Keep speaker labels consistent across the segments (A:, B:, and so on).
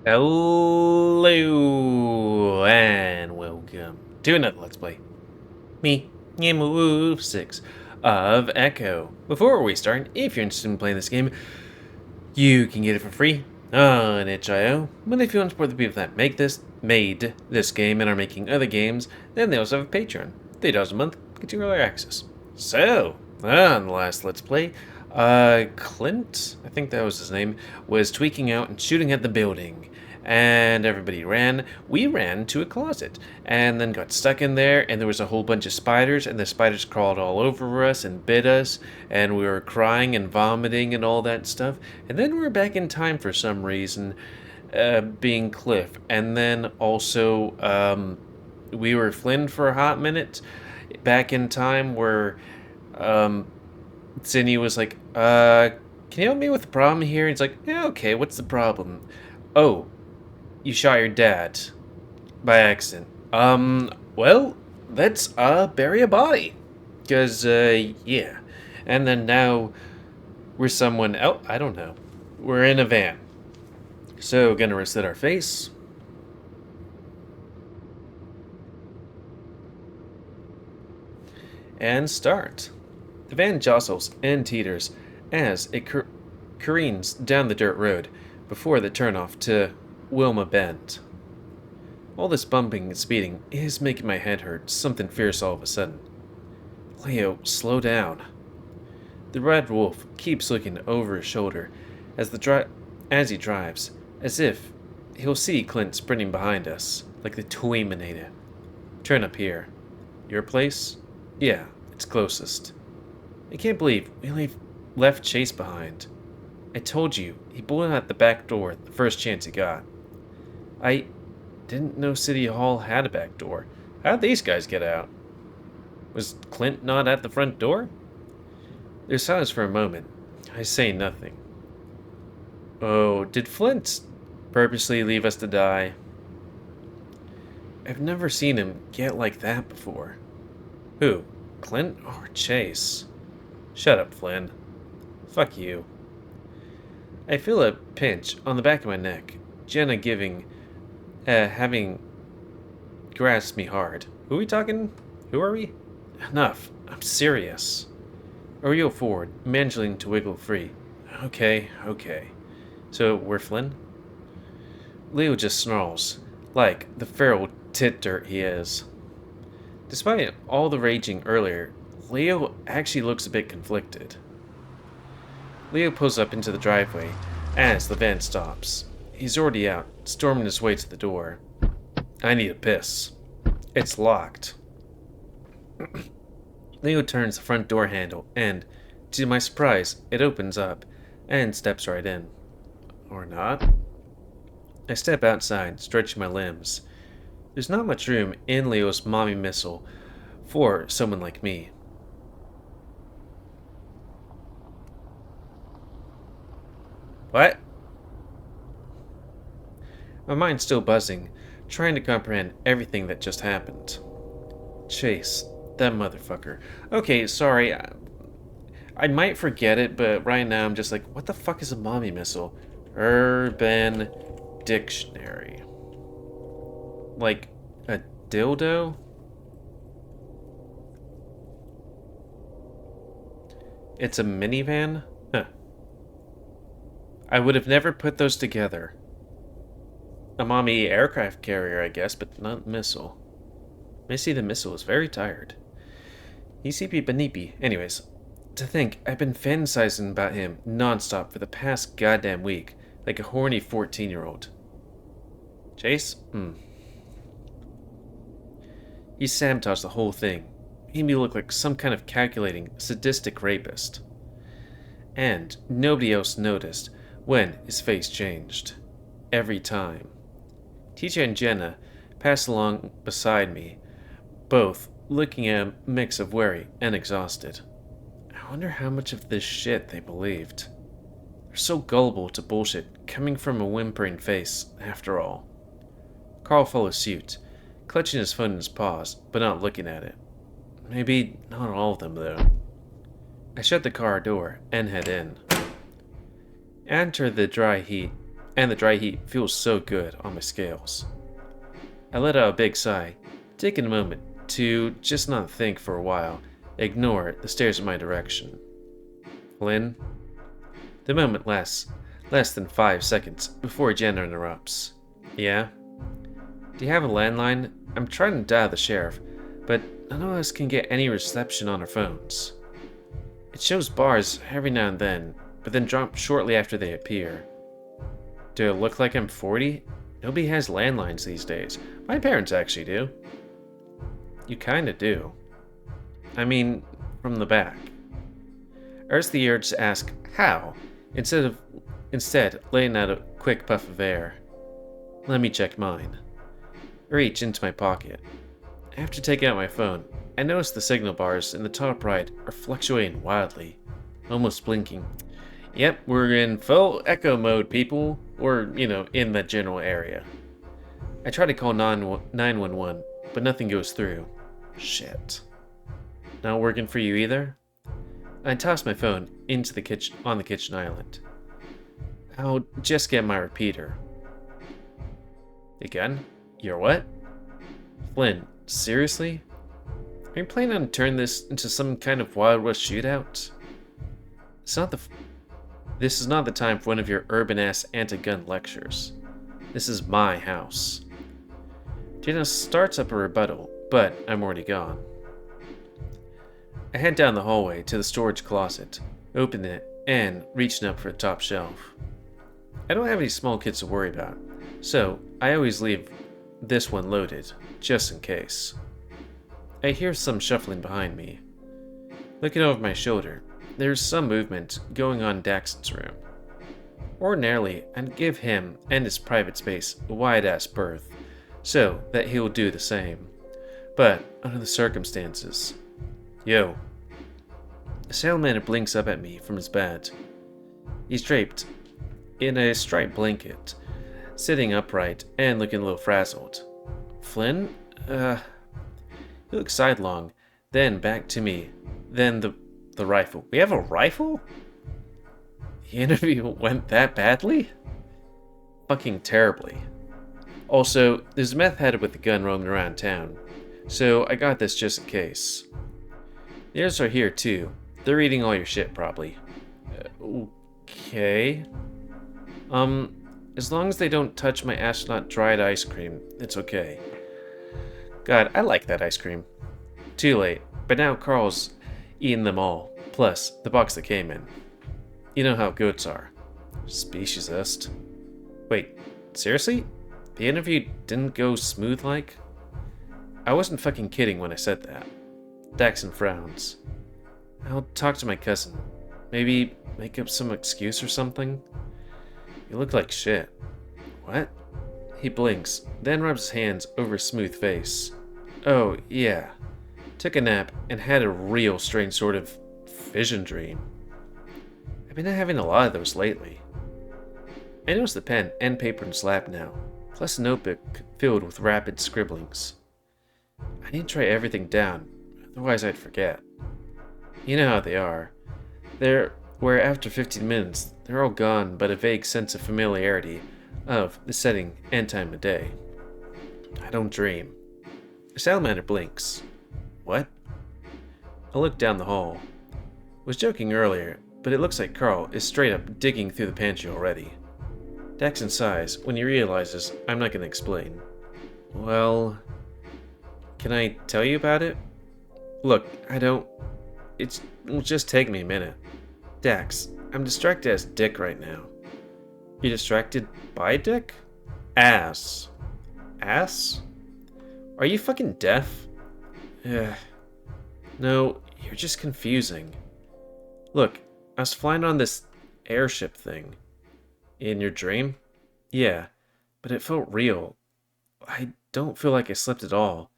A: Hello and welcome to another Let's Play. Me, GamerWolfSix of Echo. Before we start, if you're interested in playing this game, you can get it for free on itch.io. But if you want to support the people that made this game and are making other games, then they also have a Patreon. $3 a month, get you early access. So, on the last Let's Play, Clint, I think that was his name, was tweaking out and shooting at the building. And everybody ran. We ran to a closet and then got stuck in there, and there was a whole bunch of spiders, and the spiders crawled all over us and bit us, and we were crying and vomiting and all that stuff. And then we were back in time for some reason, being Cliff. And then also, we were Flynn for a hot minute, back in time where, Zinni was like, can you help me with the problem here? And he's like, yeah, okay, what's the problem? Oh, you shot your dad by accident. Well, let's, bury a body. Because, yeah. And then now we're someone else. I don't know. We're in a van. So, gonna reset our face. And start. The van jostles and teeters as it careens down the dirt road before the turnoff to Wilma Bend. All this bumping and speeding is making my head hurt something fierce all of a sudden. Leo, slow down. The red wolf keeps looking over his shoulder as he drives, as if he'll see Clint sprinting behind us, like the Terminator. Turn up here. Your place? Yeah, it's closest. I can't believe we left Chase behind. I told you, he bolted out the back door the first chance he got. I didn't know City Hall had a back door. How'd these guys get out? Was Clint not at the front door? There's silence for a moment. I say nothing. Oh, did Flint purposely leave us to die? I've never seen him get like that before. Who? Clint or Chase? Shut up, Flynn. Fuck you. I feel a pinch on the back of my neck. Jenna having grasped me hard. Who are we talking? Who are we? Enough. I'm serious. I reel forward, managing to wiggle free. Okay. So, we're Flynn? Leo just snarls, like the feral tit dirt he is. Despite all the raging earlier, Leo actually looks a bit conflicted. Leo pulls up into the driveway as the van stops. He's already out, storming his way to the door. I need a piss. It's locked. Leo turns the front door handle and, to my surprise, it opens up and steps right in. Or not. I step outside, stretching my limbs. There's not much room in Leo's mommy missile for someone like me. What? My mind's still buzzing, trying to comprehend everything that just happened. Chase, that motherfucker. Okay, sorry, I might forget it, but right now I'm just like, what the fuck is a mommy missile? Urban Dictionary. Like a dildo? It's a minivan? Huh. I would have never put those together. A mommy aircraft carrier, I guess, but not missile. Missy the missile is very tired. ECP Benipi. Anyways, to think, I've been fantasizing about him nonstop for the past goddamn week, like a horny 14-year-old. Chase? He sabotaged the whole thing. Made me look like some kind of calculating, sadistic rapist. And nobody else noticed when his face changed. Every time. Teacher and Jenna passed along beside me, both looking at a mix of wary and exhausted. I wonder how much of this shit they believed. They're so gullible to bullshit coming from a whimpering face, after all. Carl followed suit, clutching his phone in his paws, but not looking at it. Maybe not all of them, though. I shut the car door and head in. Enter the dry heat and the dry heat feels so good on my scales. I let out a big sigh, taking a moment to just not think for a while, ignore the stares in my direction. Flynn? The moment lasts less than 5 seconds before Jenna interrupts. Yeah? Do you have a landline? I'm trying to dial the sheriff, but none of us can get any reception on our phones. It shows bars every now and then, but then drop shortly after they appear. Do I look like I'm 40? Nobody has landlines these days. My parents actually do. You kinda do. I mean, from the back. I urge the urge to ask, how? Instead, letting out a quick puff of air. Let me check mine. I reach into my pocket. After taking out my phone, I notice the signal bars in the top right are fluctuating wildly, almost blinking. Yep, we're in full echo mode, people. Or, in that general area. I try to call 911, but nothing goes through. Shit. Not working for you either? I toss my phone into on the kitchen island. I'll just get my repeater. Again? Your what? Flynn, seriously? Are you planning on turning this into some kind of Wild West shootout? This is not the time for one of your urban-ass anti-gun lectures. This is my house. Jenna starts up a rebuttal, but I'm already gone. I head down the hallway to the storage closet, open it, and reaching up for the top shelf. I don't have any small kids to worry about, so I always leave this one loaded, just in case. I hear some shuffling behind me. Looking over my shoulder, there's some movement going on in Daxon's room. Ordinarily, I'd give him and his private space a wide-ass berth, so that he'll do the same. But, under the circumstances... Yo. The salamander blinks up at me from his bed. He's draped in a striped blanket, sitting upright and looking a little frazzled. Flynn? He looks sidelong, then back to me, then the rifle. We have a rifle? The interview went that badly? Fucking terribly. Also, there's a meth head with a gun roaming around town, so I got this just in case. The others are here too. They're eating all your shit, probably. Okay. As long as they don't touch my astronaut dried ice cream, it's okay. God, I like that ice cream. Too late, but now Carl's eaten them all, plus the box that came in. You know how goats are. Speciesist. Wait, seriously? The interview didn't go smooth like? I wasn't fucking kidding when I said that. Daxon frowns. I'll talk to my cousin. Maybe make up some excuse or something? You look like shit. What? He blinks, then rubs his hands over his smooth face. Oh, yeah. Took a nap and had a real strange sort of vision dream. I've been having a lot of those lately. I notice the pen and paper in his lap now, plus a notebook filled with rapid scribblings. I need to write everything down, otherwise I'd forget. You know how they are. Where after 15 minutes, they're all gone but a vague sense of familiarity of the setting and time of day. I don't dream. The salamander blinks. What? I look down the hall. Was joking earlier, but it looks like Carl is straight up digging through the pantry already. Daxon sighs when he realizes I'm not going to explain. Well, can I tell you about it? Look, it'll just take me a minute. Dax, I'm distracted as dick right now. You're distracted by dick? Ass. Ass? Are you fucking deaf? No, you're just confusing. Look, I was flying on this airship thing. In your dream? Yeah, but it felt real. I don't feel like I slept at all.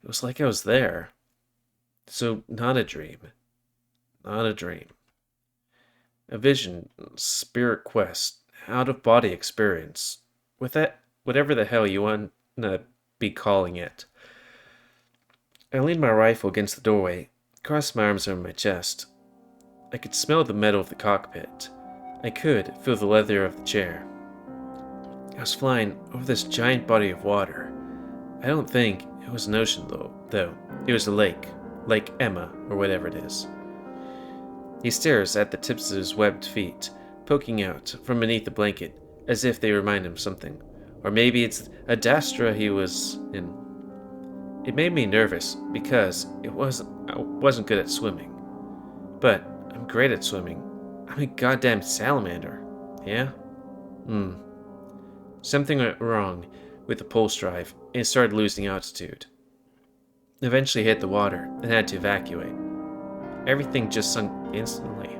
A: It was like I was there. So, not a dream. Not a dream. A vision, spirit quest, out-of-body experience. With that, whatever the hell you want to be calling it. I leaned my rifle against the doorway, crossed my arms over my chest. I could smell the metal of the cockpit. I could feel the leather of the chair. I was flying over this giant body of water. I don't think it was an ocean, though. It was a lake. Lake Emma, or whatever it is. He stares at the tips of his webbed feet, poking out from beneath the blanket, as if they remind him something. Or maybe it's a dastra he was in. It made me nervous, because I wasn't good at swimming. But I'm great at swimming. I'm a goddamn salamander. Yeah? Something went wrong with the pulse drive, and it started losing altitude. Eventually hit the water, and had to evacuate. Everything just sunk instantly.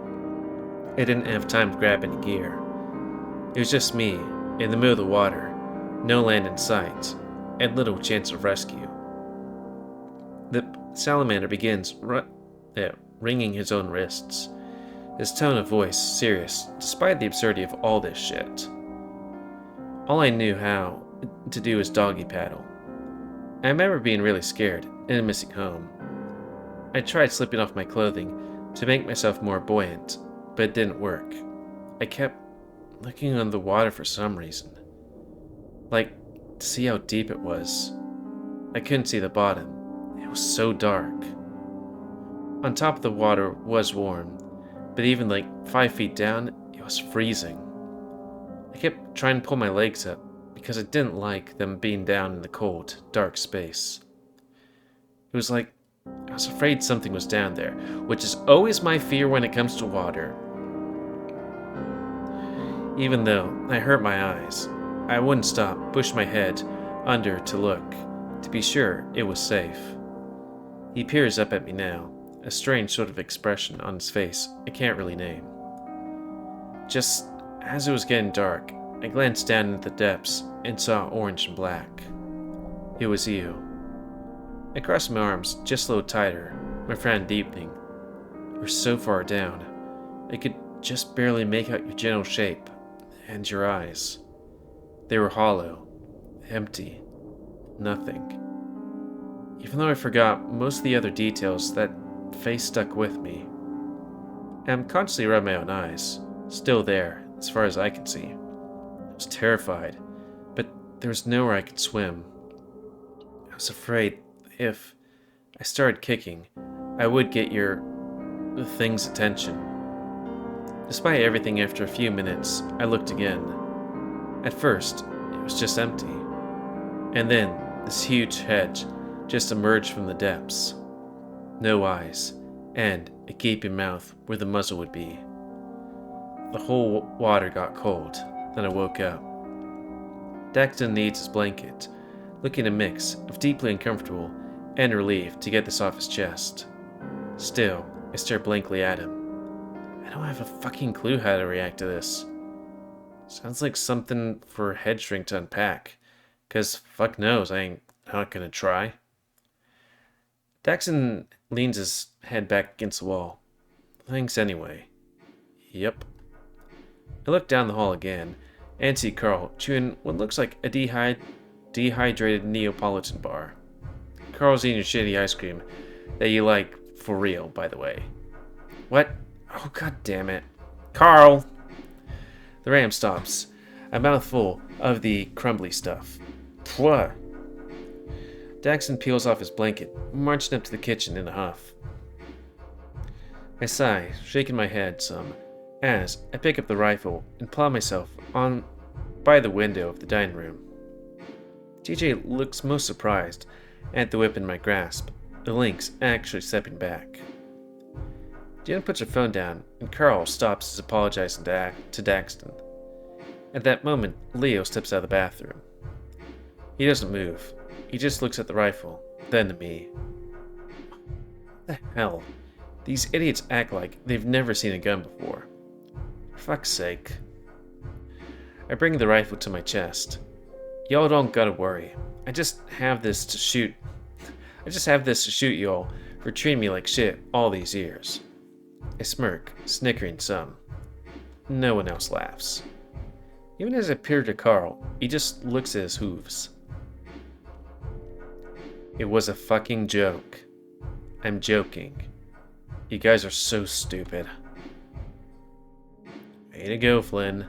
A: I didn't have time to grab any gear. It was just me, in the middle of the water, no land in sight, and little chance of rescue. The salamander begins wringing his own wrists, his tone of voice serious, despite the absurdity of all this shit. All I knew how to do was doggy paddle. I remember being really scared and missing home. I tried slipping off my clothing to make myself more buoyant, but it didn't work. I kept looking on the water for some reason. Like, to see how deep it was. I couldn't see the bottom. It was so dark. On top of the water was warm, but even like 5 feet down, it was freezing. I kept trying to pull my legs up because I didn't like them being down in the cold, dark space. It was like I was afraid something was down there, which is always my fear when it comes to water. Even though I hurt my eyes, I wouldn't stop, push my head under to look, to be sure it was safe. He peers up at me now, a strange sort of expression on his face I can't really name. Just as it was getting dark, I glanced down into the depths and saw orange and black. It was you. I crossed my arms just a little tighter, my frown deepening. You were so far down, I could just barely make out your general shape, and your eyes. They were hollow, empty, nothing. Even though I forgot most of the other details, that face stuck with me. I'm constantly rubbing my own eyes, still there, as far as I could see. I was terrified, but there was nowhere I could swim. I was afraid if I started kicking, I would get your thing's attention. Despite everything, after a few minutes, I looked again. At first, it was just empty. And then, this huge head just emerged from the depths. No eyes, and a gaping mouth where the muzzle would be. The whole water got cold, then I woke up. Daxton needs his blanket, looking a mix of deeply uncomfortable and relieved to get this off his chest. Still, I stare blankly at him. I don't have a fucking clue how to react to this. Sounds like something for a head shrink to unpack, 'cause fuck knows I ain't not gonna try. Daxton leans his head back against the wall. Thanks anyway. Yep. I look down the hall again and see Carl chewing what looks like a dehydrated Neapolitan bar. Carl's eating your shitty ice cream that you like for real, by the way. What? Oh, god damn it. Carl! The ram stops, a mouthful of the crumbly stuff. Pwah! Daxton peels off his blanket, marching up to the kitchen in a huff. I sigh, shaking my head some, as I pick up the rifle and plow myself on by the window of the dining room. TJ looks most surprised at the whip in my grasp, the lynx actually stepping back. Jen puts her phone down, and Carl stops his apologizing to Daxton. At that moment, Leo steps out of the bathroom. He doesn't move. He just looks at the rifle, then to me. What the hell? These idiots act like they've never seen a gun before. For fuck's sake. I bring the rifle to my chest. Y'all don't gotta worry. I just have this to shoot y'all for treating me like shit all these years. I smirk, snickering some. No one else laughs. Even as I peer to Carl, he just looks at his hooves. It was a fucking joke. I'm joking. You guys are so stupid. Way to go, Flynn.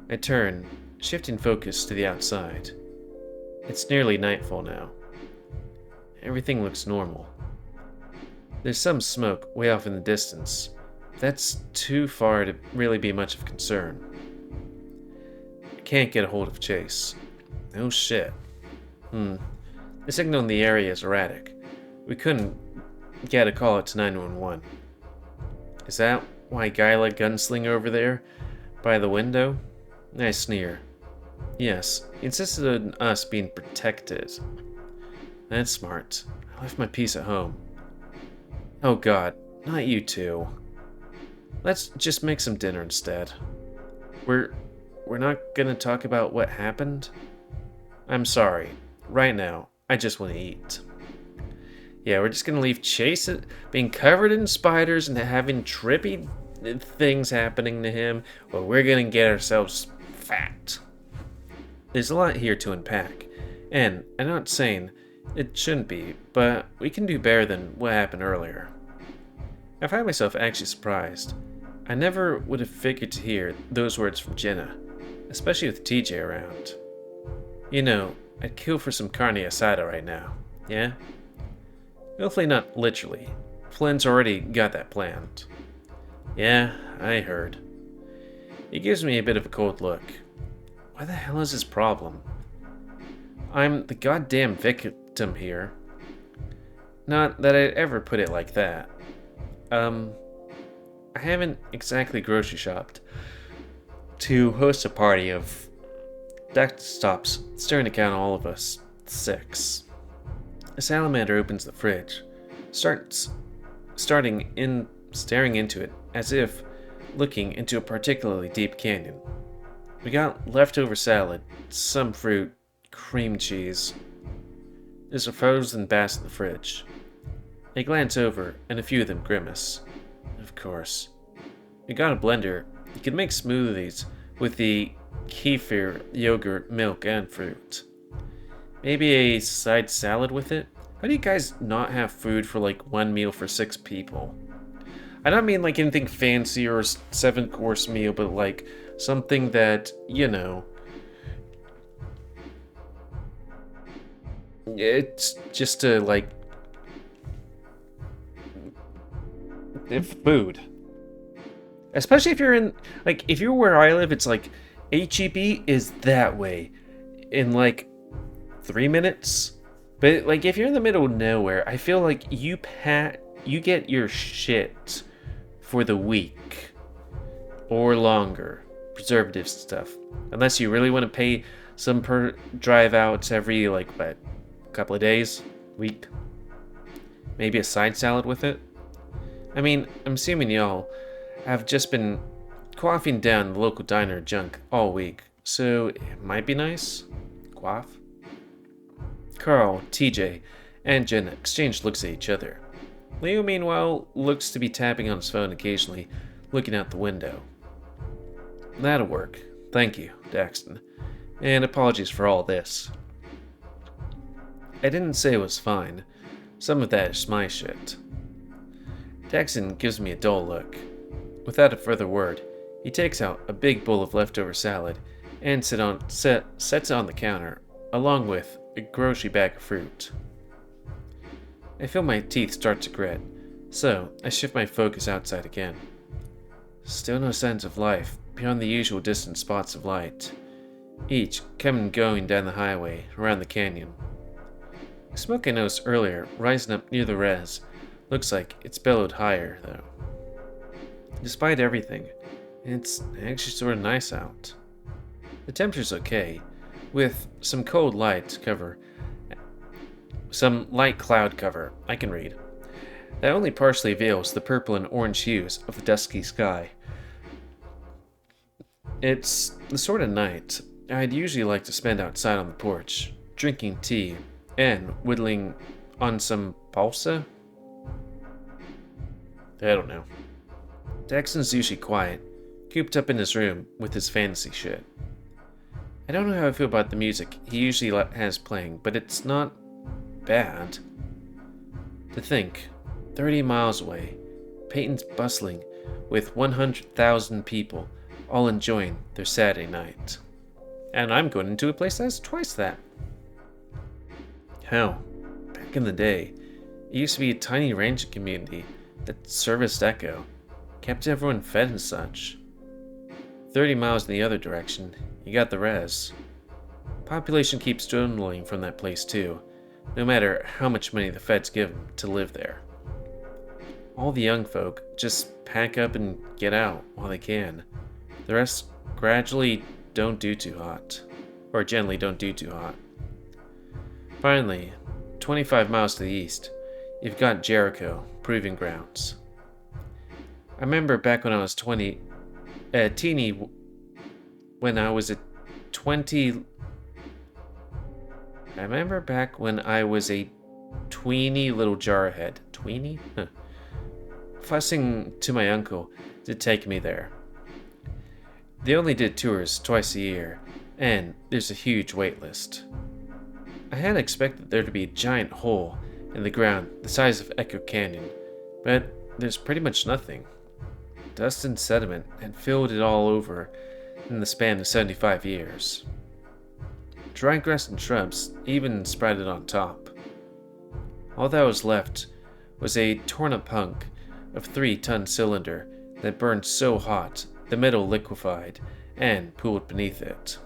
A: I turn shifting focus to the outside. It's nearly nightfall now. Everything looks normal. There's some smoke way off in the distance. That's too far to really be much of concern. I can't get a hold of Chase. Oh shit. The signal in the area is erratic. We couldn't get a call out to 911. Is that why Guyla Gunslinger over there by the window? I sneer. Yes, he insisted on us being protected. That's smart. I left my piece at home. Oh god, not you two. Let's just make some dinner instead. We're not gonna talk about what happened? I'm sorry. Right now, I just want to eat. Yeah, we're just gonna leave Chase being covered in spiders and having trippy things happening to him while we're gonna get ourselves fat. There's a lot here to unpack, and I'm not saying it shouldn't be, but we can do better than what happened earlier. I find myself actually surprised. I never would have figured to hear those words from Jenna, especially with TJ around. You know, I'd kill for some carne asada right now, yeah? Hopefully not literally. Flynn's already got that planned. Yeah, I heard. He gives me a bit of a cold look. What the hell is his problem? I'm the goddamn victim here. Not that I'd ever put it like that. I haven't exactly grocery shopped to host a party of desktops staring to count all of us 6. A salamander opens the fridge, staring into it as if looking into a particularly deep canyon. We got leftover salad, some fruit, cream cheese. There's a frozen bass in the fridge. I glance over, and a few of them grimace. Of course. We got a blender. You can make smoothies with the kefir, yogurt, milk, and fruit. Maybe a side salad with it? How do you guys not have food for like one meal for 6 people? I don't mean like anything fancy or 7-course meal, but like something that, you know, it's just to like food. Especially if you're in, like, if you're where I live, it's like HEB is that way in like 3 minutes. But like if you're in the middle of nowhere, I feel like you get your shit for the week or longer. Preservative stuff. Unless you really want to pay some per drive outs every like what, couple of days, week. Maybe a side salad with it. I mean, I'm assuming y'all have just been quaffing down the local diner junk all week, so it might be nice. Quaff. Carl, TJ, and Jen exchange looks at each other. Leo, meanwhile, looks to be tapping on his phone occasionally, looking out the window. That'll work. Thank you, Daxton. And apologies for all this. I didn't say it was fine. Some of that is my shit. Daxton gives me a dull look. Without a further word, he takes out a big bowl of leftover salad and sets it on the counter, along with a grocery bag of fruit. I feel my teeth start to grit, so I shift my focus outside again. Still no signs of life beyond the usual distant spots of light, each coming and going down the highway around the canyon. The smoke I noticed earlier rising up near the res looks like it's billowed higher, though. Despite everything, it's actually sort of nice out. The temperature's okay, with some light cloud cover I can read. That only partially veils the purple and orange hues of the dusky sky. It's the sort of night I'd usually like to spend outside on the porch, drinking tea and whittling on some balsa? I don't know. Daxton's usually quiet, cooped up in his room with his fantasy shit. I don't know how I feel about the music he usually has playing, but it's not bad. To think, 30 miles away, Peyton's bustling with 100,000 people all enjoying their Saturday night. and I'm going into a place that's twice that. Hell, back in the day, it used to be a tiny ranching community that serviced Echo, kept everyone fed and such. 30 miles in the other direction, you got the res. Population keeps dwindling from that place too, no matter how much money the feds give them to live there. All the young folk just pack up and get out while they can. The rest gradually don't do too hot, or generally don't do too hot. Finally, 25 miles to the east, you've got Jericho, Proving Grounds. I remember back when I was when I was a tweeny little jarhead. Tweeny? Huh. Fussing to my uncle to take me there. They only did tours twice a year, and there's a huge wait list. I had expected there to be a giant hole in the ground the size of Echo Canyon, but there's pretty much nothing. Dust and sediment had filled it all over in the span of 75 years. Dry grass and shrubs even sprouted on top. All that was left was a torn-up hunk of 3-ton cylinder that burned so hot the metal liquefied and pooled beneath it.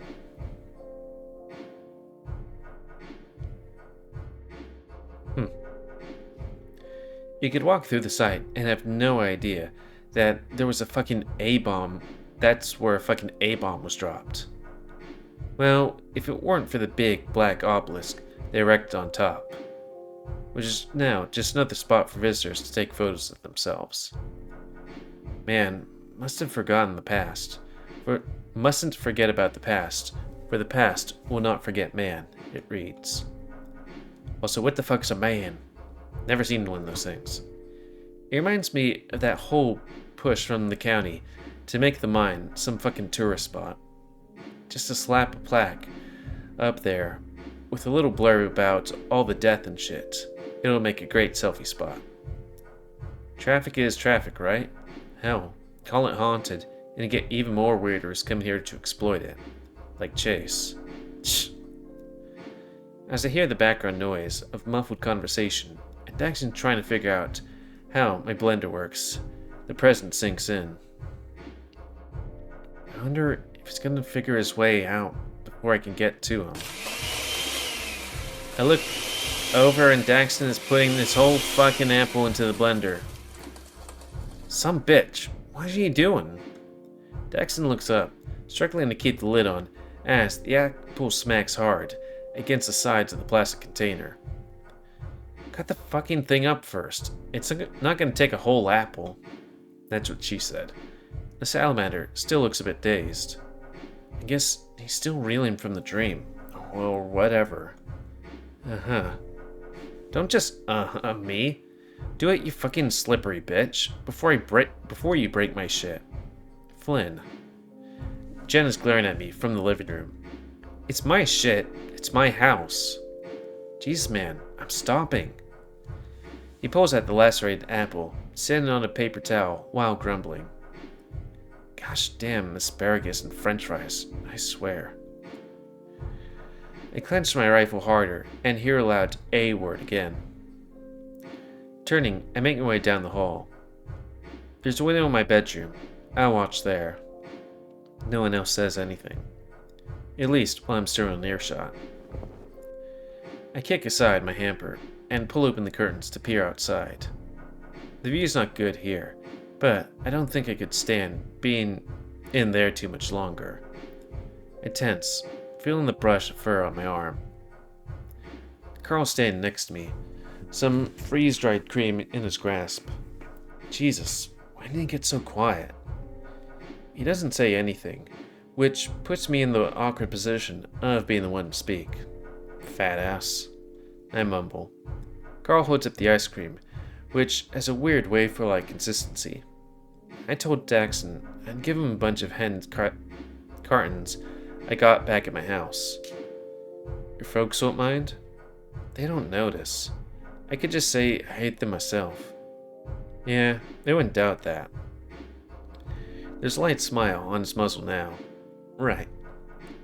A: You could walk through the site and have no idea that there was a fucking A-bomb. That's where a fucking A-bomb was dropped. Well, if it weren't for the big black obelisk they erected on top, which is now just another spot for visitors to take photos of themselves. Man, mustn't forget about the past, for the past will not forget man, it reads. Also, what the fuck's a man? Never seen one of those things. It reminds me of that whole push from the county to make the mine some fucking tourist spot. Just to slap a plaque up there with a little blurb about all the death and shit. It'll make a great selfie spot. Traffic is traffic, right? Hell, call it haunted and you get even more weirders coming here to exploit it. Like Chase. Shh. As I hear the background noise of muffled conversation and Daxton trying to figure out how my blender works, the present sinks in. I wonder if he's gonna figure his way out before I can get to him. I look over and Daxton is putting this whole fucking apple into the blender. Some bitch, what is he doing? Daxton looks up, struggling to keep the lid on, as the apple smacks hard against the sides of the plastic container. Cut the fucking thing up first. It's not gonna take a whole apple. That's what she said. The salamander still looks a bit dazed. I guess he's still reeling from the dream. Or whatever. Uh-huh. Don't just me. Do it, you fucking slippery bitch. Before you break my shit. Flynn. Jen is glaring at me from the living room. It's my shit. It's my house. Jeez, man. I'm stopping. He pulls at the lacerated apple, sitting on a paper towel while grumbling. Gosh damn asparagus and french fries, I swear. I clench my rifle harder and hear aloud A word again. Turning, I make my way down the hall. There's a window in my bedroom. I'll watch there. No one else says anything. At least while I'm still in earshot. I kick aside my hamper and pull open the curtains to peer outside. The view's not good here, but I don't think I could stand being in there too much longer. I tense, feeling the brush of fur on my arm. Carl's standing next to me, some freeze-dried cream in his grasp. Jesus, why did he get so quiet? He doesn't say anything, which puts me in the awkward position of being the one to speak. Fat ass. I mumble. Carl holds up the ice cream, which has a weird wafer-like consistency. I told Daxton I'd give him a bunch of hen cartons I got back at my house. Your folks won't mind? They don't notice. I could just say I hate them myself. Yeah, they wouldn't doubt that. There's a light smile on his muzzle now. Right.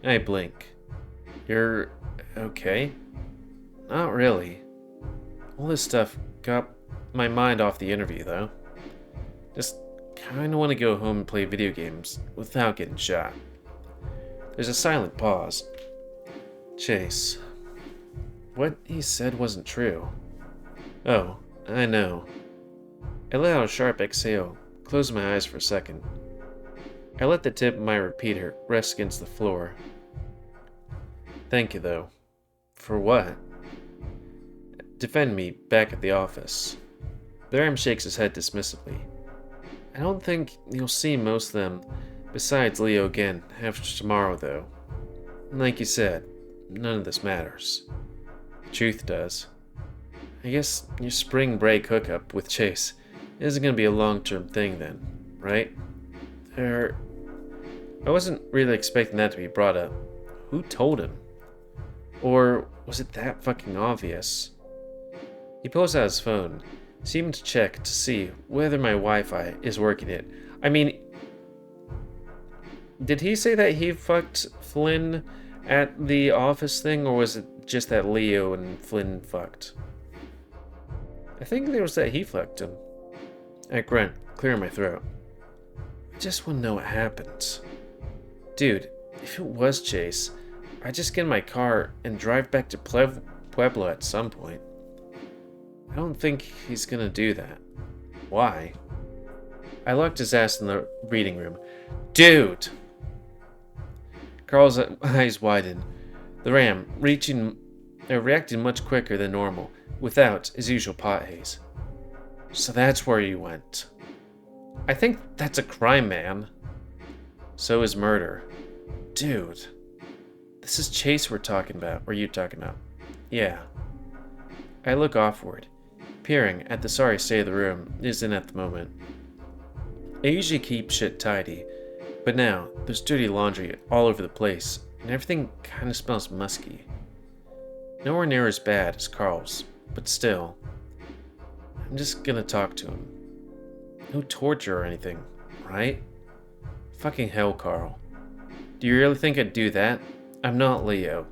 A: I blink. You're okay? Not really. All this stuff got my mind off the interview, though. Just kinda want to go home and play video games without getting shot. There's a silent pause. Chase. What he said wasn't true. Oh, I know. I let out a sharp exhale, closed my eyes for a second. I let the tip of my repeater rest against the floor. Thank you, though. For what? Defend me back at the office. The Ram shakes his head dismissively. I don't think you'll see most of them besides Leo again after tomorrow, though. Like you said, none of this matters. The truth does. I guess your spring break hookup with Chase isn't going to be a long-term thing then, right? I wasn't really expecting that to be brought up. Who told him? Or was it that fucking obvious? He pulls out his phone, seeming to check to see whether my Wi-Fi is working it. I mean, did he say that he fucked Flynn at the office thing, or was it just that Leo and Flynn fucked? I think there was that he fucked him. I grunt, clearing my throat. I just want to know what happened. Dude, if it was Chase, I'd just get in my car and drive back to Pueblo at some point. I don't think he's gonna do that. Why? I locked his ass in the reading room. Dude! Carl's eyes widen. The Ram, reacting much quicker than normal, without his usual pot haze. So that's where you went. I think that's a crime, man. So is murder. Dude. This is Chase we're talking about. Or you talking about? Yeah. I look offward, peering at the sorry state of the room is in at the moment. I usually keep shit tidy, but now there's dirty laundry all over the place, and everything kind of smells musky. Nowhere near as bad as Carl's, but still. I'm just gonna talk to him. No torture or anything, right? Fucking hell, Carl. Do you really think I'd do that? I'm not Leo.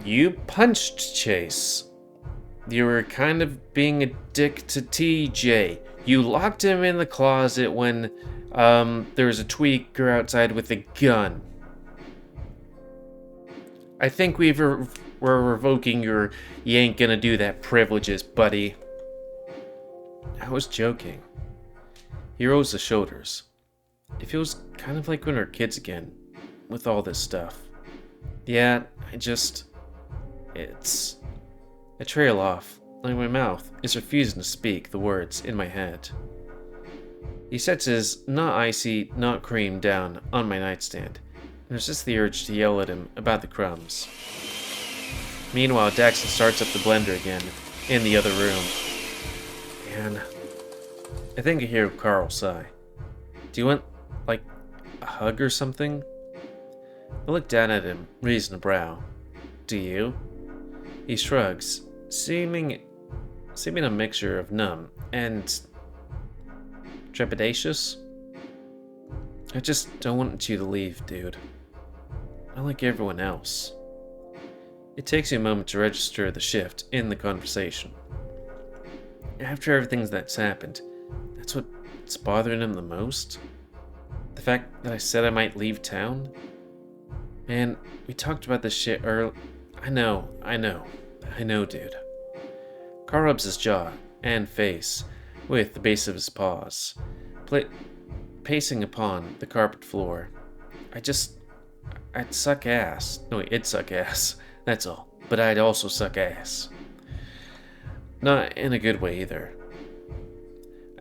A: You punched Chase. You were kind of being a dick to TJ. You locked him in the closet when there was a tweaker outside with a gun. I think we're revoking your you ain't gonna do that privileges, buddy. I was joking. He rose his shoulders. It feels kind of like when we're kids again, with all this stuff. Yeah, I trail off, like my mouth is refusing to speak the words in my head. He sets his not icy, not cream down on my nightstand, and there's just the urge to yell at him about the crumbs. Meanwhile, Daxton starts up the blender again, in the other room. And I think I hear Carl sigh. Do you want, like, a hug or something? I look down at him, raising a brow. Do you? He shrugs, seeming a mixture of numb and trepidatious. I just don't want you to leave, dude. Not like everyone else. It takes you a moment to register the shift in the conversation. After everything that's happened, that's what's bothering him the most? The fact that I said I might leave town? Man, we talked about this shit earlier. I know, dude. Carl rubs his jaw and face with the base of his paws, pacing upon the carpet floor. I'd suck ass. No, it'd suck ass. That's all. But I'd also suck ass. Not in a good way either.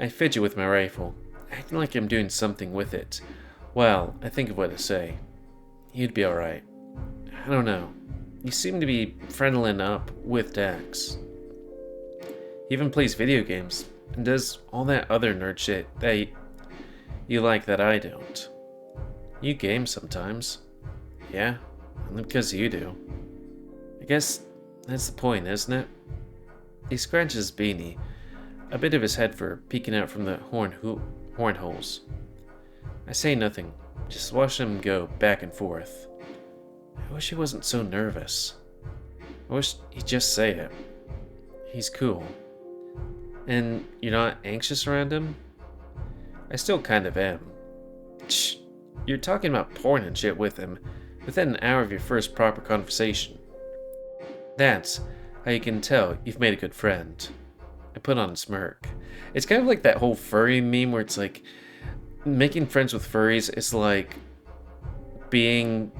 A: I fidget with my rifle, acting like I'm doing something with it, while I think of what to say. You'd be alright. I don't know. You seem to be friendling up with Dax. He even plays video games, and does all that other nerd shit that you like that I don't. You game sometimes. Yeah, only because you do. I guess that's the point, isn't it? He scratches his beanie, a bit of his head fur peeking out from the horn holes. I say nothing, just watching him go back and forth. I wish he wasn't so nervous. I wish he'd just say it. He's cool. And you're not anxious around him? I still kind of am. Shh, you're talking about porn and shit with him within an hour of your first proper conversation. That's how you can tell you've made a good friend. I put on a smirk. It's kind of like that whole furry meme where it's like, making friends with furries is like becoming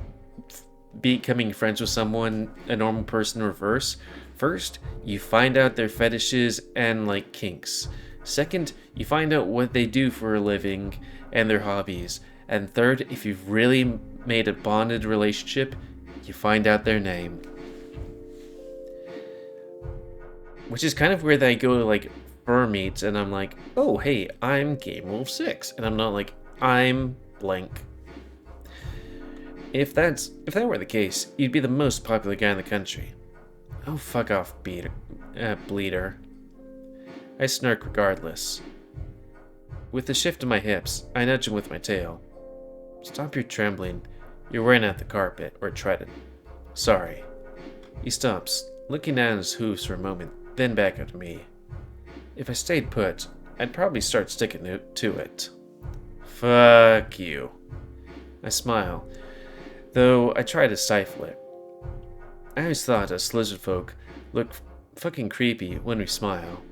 A: friends with someone, a normal person in reverse. First, you find out their fetishes and like kinks. Second, you find out what they do for a living and their hobbies. And third, if you've really made a bonded relationship, you find out their name. Which is kind of where they go to like fur meets and I'm like, oh hey, I'm GamerWolfSix. And I'm not like, I'm blank. If that were the case, you'd be the most popular guy in the country. Oh, fuck off, bleeder. I snark regardless. With a shift of my hips, I nudge him with my tail. Stop your trembling. You're wearing out the carpet, or treaded. Sorry. He stops, looking down at his hooves for a moment, then back at me. If I stayed put, I'd probably start sticking to it. Fuck you. I smile, though I try to stifle it. I always thought us lizard folk look fucking creepy when we smile.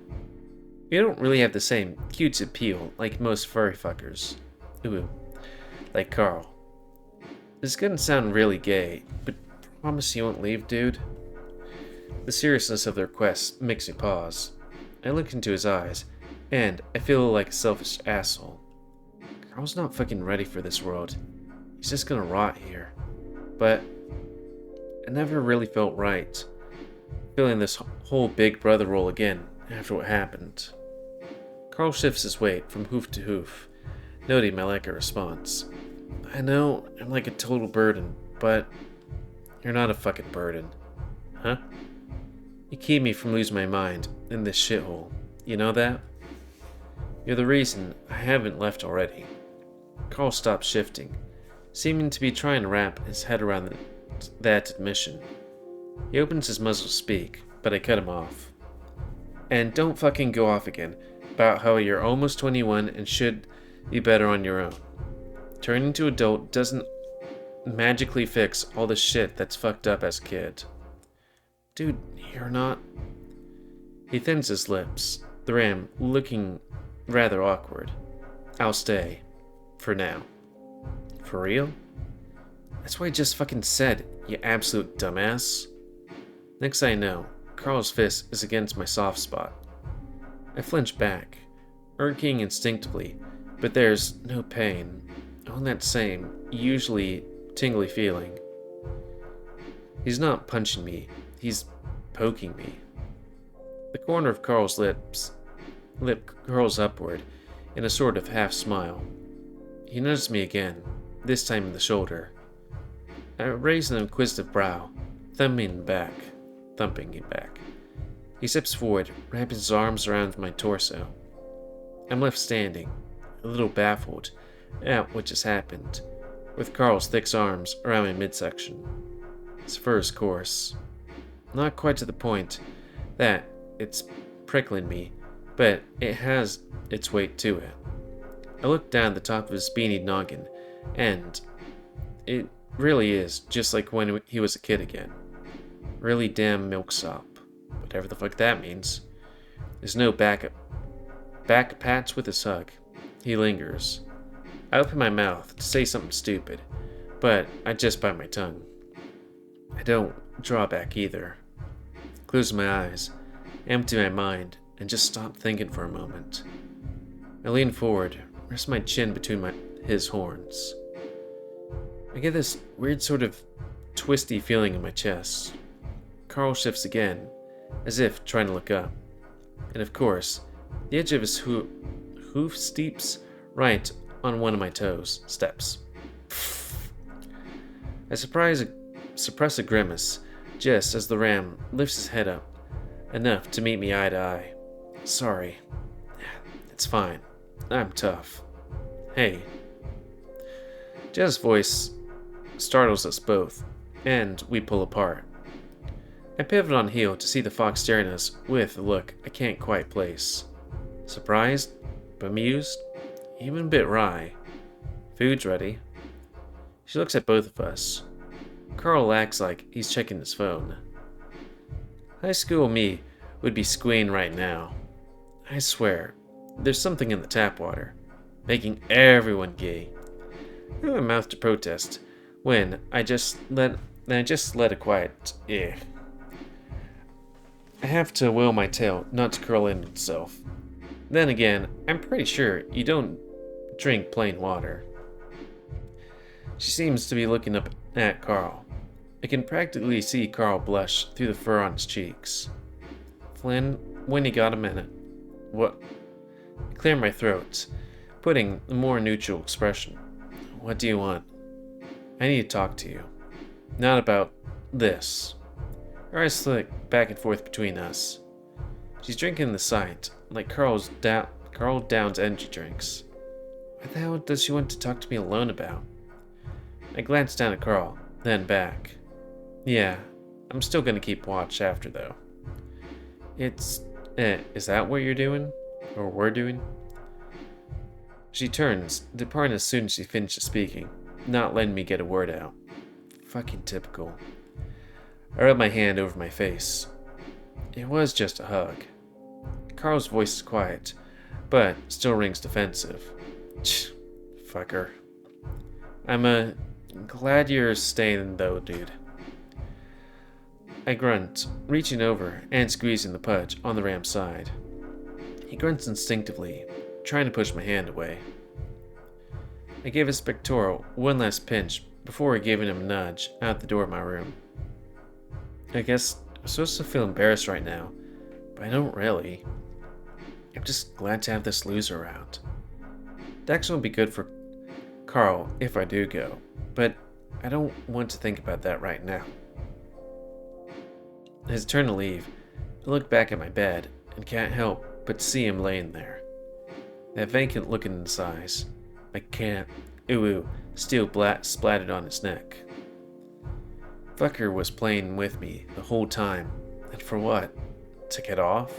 A: We don't really have the same cute appeal like most furry fuckers. Ooh, like Carl. This is gonna sound really gay, but promise you won't leave, dude? The seriousness of the request makes me pause. I look into his eyes, and I feel like a selfish asshole. Carl's not fucking ready for this world. He's just gonna rot here. But I never really felt right, feeling this whole big brother role again after what happened. Carl shifts his weight from hoof to hoof, noting my lack of response. I know I'm like a total burden, but you're not a fucking burden. Huh? You keep me from losing my mind in this shithole. You know that? You're the reason I haven't left already. Carl stops shifting, seeming to be trying to wrap his head around that admission. He opens his muzzle to speak, but I cut him off. And don't fucking go off again about how you're almost 21 and should be better on your own. Turning to adult doesn't magically fix all the shit that's fucked up as a kid. Dude, you're not... He thins his lips, the ram looking rather awkward. I'll stay. For now. For real? That's what I just fucking said, you absolute dumbass. Next I know, Carl's fist is against my soft spot. I flinch back, irking instinctively, but there's no pain, only that same, usually tingly feeling. He's not punching me, he's poking me. The corner of Carl's lip curls upward in a sort of half smile. He nudges me again, this time in the shoulder. I raise an inquisitive brow, thumping him back. He steps forward, wrapping his arms around my torso. I'm left standing, a little baffled at what just happened, with Carl's thick arms around my midsection. His fur is coarse, not quite to the point that it's prickling me, but it has its weight to it. I look down the top of his beanie noggin, and it really is just like when he was a kid again. Really damn milksop, whatever the fuck that means. There's no back pats with his hug. He lingers. I open my mouth to say something stupid, but I just bite my tongue. I don't draw back either. Close my eyes, empty my mind, and just stop thinking for a moment. I lean forward, rest my chin between his horns. I get this weird sort of twisty feeling in my chest. Carl shifts again, as if trying to look up. And of course, the edge of his hoof steeps right on one of my toes. Steps. I suppress a grimace, just as the ram lifts his head up, enough to meet me eye to eye. Sorry. It's fine. I'm tough. Hey. Jez's voice startles us both, and we pull apart. I pivot on heel to see the fox staring at us with a look I can't quite place. Surprised, bemused, even a bit wry. Food's ready. She looks at both of us. Carl acts like he's checking his phone. High school me would be squealing right now. I swear, there's something in the tap water, making everyone gay. I have a mouth to protest when I just let a quiet eh. I have to will my tail not to curl in itself. Then again, I'm pretty sure you don't drink plain water. She seems to be looking up at Carl. I can practically see Carl blush through the fur on his cheeks. Flynn, when you got a minute. What? I clear my throat, putting a more neutral expression. What do you want? I need to talk to you. Not about this. Her eyes flick back and forth between us. She's drinking the sight, like Carl downs energy drinks. What the hell does she want to talk to me alone about? I glance down at Carl, then back. Yeah, I'm still gonna keep watch after though. Is that what you're doing? Or we're doing? She turns, departing as soon as she finishes speaking, not letting me get a word out. Fucking typical. I rub my hand over my face. It was just a hug. Carl's voice is quiet, but still rings defensive. Fucker. I'm glad you're staying though, dude. I grunt, reaching over and squeezing the pudge on the ram's side. He grunts instinctively, trying to push my hand away. I gave his pectoral one last pinch before giving him a nudge out the door of my room. I guess I'm supposed to feel embarrassed right now, but I don't really. I'm just glad to have this loser around. Dex will be good for Carl if I do go, but I don't want to think about that right now. As I turn to leave, I look back at my bed and can't help but see him laying there. That vacant look in his eyes. My can't, still splattered on his neck. Fucker was playing with me the whole time, and for what? To get off?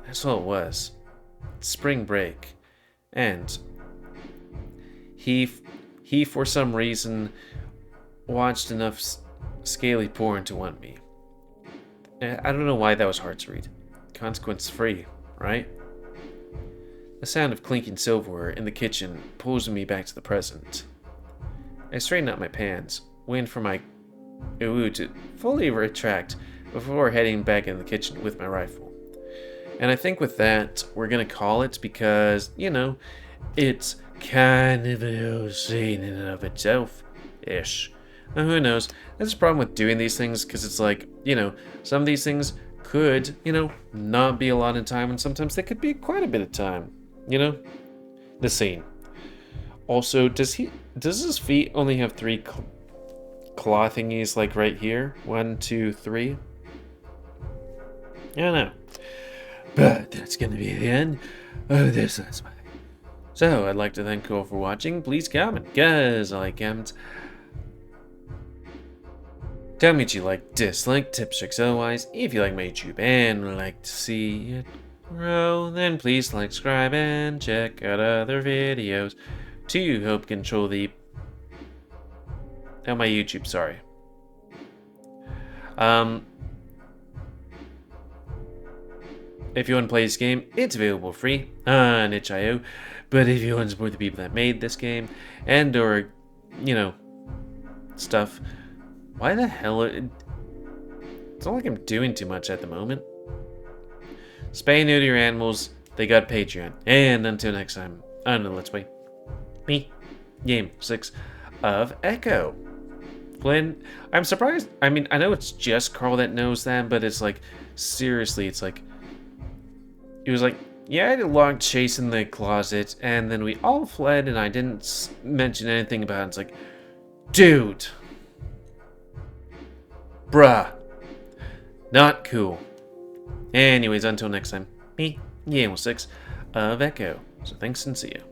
A: That's all it was. It's spring break, and he for some reason watched enough scaly porn to want me. I don't know why that was hard to read. Consequence free, right? The sound of clinking silverware in the kitchen pulls me back to the present. I straighten out my pants, waiting for my to fully retract before heading back in the kitchen with my rifle. And I think with that, we're gonna call it because, it's kind of a scene in and of itself-ish. Now, who knows? That's the problem with doing these things, because it's like, some of these things could, not be a lot of time, and sometimes they could be quite a bit of time, The scene. Also, does his feet only have 3 claw thingies, like right here? 1, 2, 3? I don't know. But that's gonna be the end of this Let's Play. So, I'd like to thank you all for watching. Please comment, because I like comments. Tell me what you like, dislike, tips, tricks, otherwise. If you like my YouTube and would like to see it grow, then please like, subscribe, and check out other videos to help control the... my YouTube, sorry. If you want to play this game, it's available free on itch.io. But if you want to support the people that made this game and or, stuff, why the hell? It's not like I'm doing too much at the moment. Spay and neuter your animals. They got Patreon. And until next time, on the Let's Play, me, GamerWolfSix of Echo. Flynn, I'm surprised. I mean, I know it's just Carl that knows that, but it's like, seriously, it's like, it was like, yeah, I had a long chase in the closet, and then we all fled, and I didn't mention anything about it. It's like, dude. Bruh. Not cool. Anyways, until next time, me, GamerWolfSix of Echo. So thanks and see you.